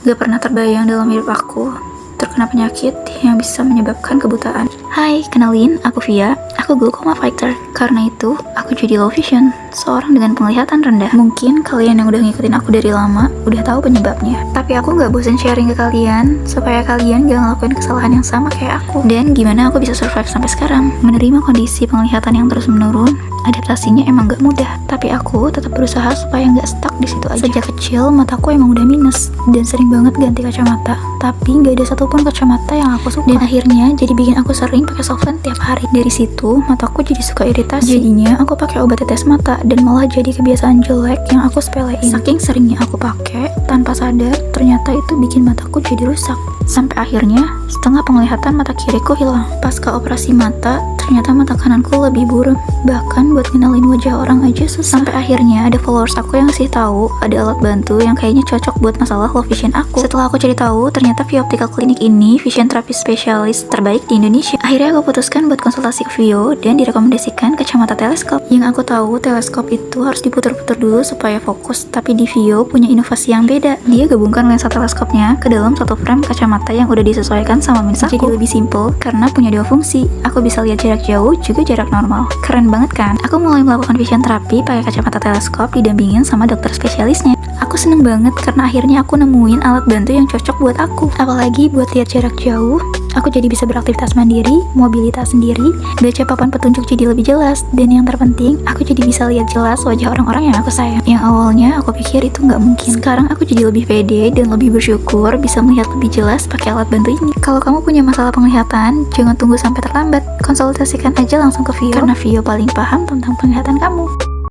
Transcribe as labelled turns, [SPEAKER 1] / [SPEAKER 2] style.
[SPEAKER 1] Gak pernah terbayang dalam hidup aku terkena penyakit yang bisa menyebabkan kebutaan. Hai, kenalin, aku Via. Aku glaucoma fighter. Karena itu, aku jadi low vision, seorang dengan penglihatan rendah. Mungkin kalian yang udah ngikutin aku dari lama udah tahu penyebabnya. Tapi aku gak bosan sharing ke kalian supaya kalian gak ngelakuin kesalahan yang sama kayak aku. Dan gimana aku bisa survive sampai sekarang. Menerima kondisi penglihatan yang terus menurun, adaptasinya emang gak mudah. Tapi aku tetap berusaha supaya gak stuck di situ aja. Sejak kecil mataku emang udah minus dan sering banget ganti kacamata. Tapi gak ada satupun kacamata yang aku suka. Dan akhirnya jadi bikin aku sering pakai solvent tiap hari. Dari situ mataku jadi suka iritasi. Jadinya aku pakai obat tetes mata dan malah jadi kebiasaan jelek yang aku sepelein. Saking seringnya aku pakai tanpa sadar, ternyata itu bikin mataku jadi rusak. Sampai akhirnya setengah penglihatan mata kiriku hilang. Pasca operasi mata, ternyata mata kananku lebih buram. Bahkan buat kenalin wajah orang aja susah. Sampai akhirnya ada followers aku yang ngasih tahu ada alat bantu yang kayaknya cocok buat masalah low vision aku. Setelah aku cari tahu, ternyata Vio Optical Clinic ini vision therapy spesialis terbaik di Indonesia. Akhirnya aku putuskan buat konsultasi ke Vio dan direkomendasikan kacamata teleskop. Yang aku tahu teleskop itu harus diputar-putar dulu supaya fokus. Tapi di Vio punya inovasi yang beda. Dia gabungkan lensa teleskopnya ke dalam satu frame kacamata yang udah disesuaikan sama minus aku. Jadi lebih simple karena punya dua fungsi. Aku bisa lihat jarak jauh juga jarak normal. Keren banget kan? Aku mulai melakukan vision therapy pakai kacamata teleskop didampingin sama dokter spesialisnya. Aku seneng banget karena akhirnya aku nemuin alat bantu yang cocok buat aku. Apalagi buat lihat jarak jauh, aku jadi bisa beraktivitas mandiri, mobilitas sendiri, baca papan petunjuk jadi lebih jelas, dan yang terpenting, aku jadi bisa lihat jelas wajah orang-orang yang aku sayang. Yang awalnya aku pikir itu nggak mungkin. Sekarang aku jadi lebih pede dan lebih bersyukur bisa melihat lebih jelas pakai alat bantu ini. Kalau kamu punya masalah penglihatan, jangan tunggu sampai terlambat. Konsultasikan aja langsung ke Vio, karena Vio paling paham tentang penglihatan kamu.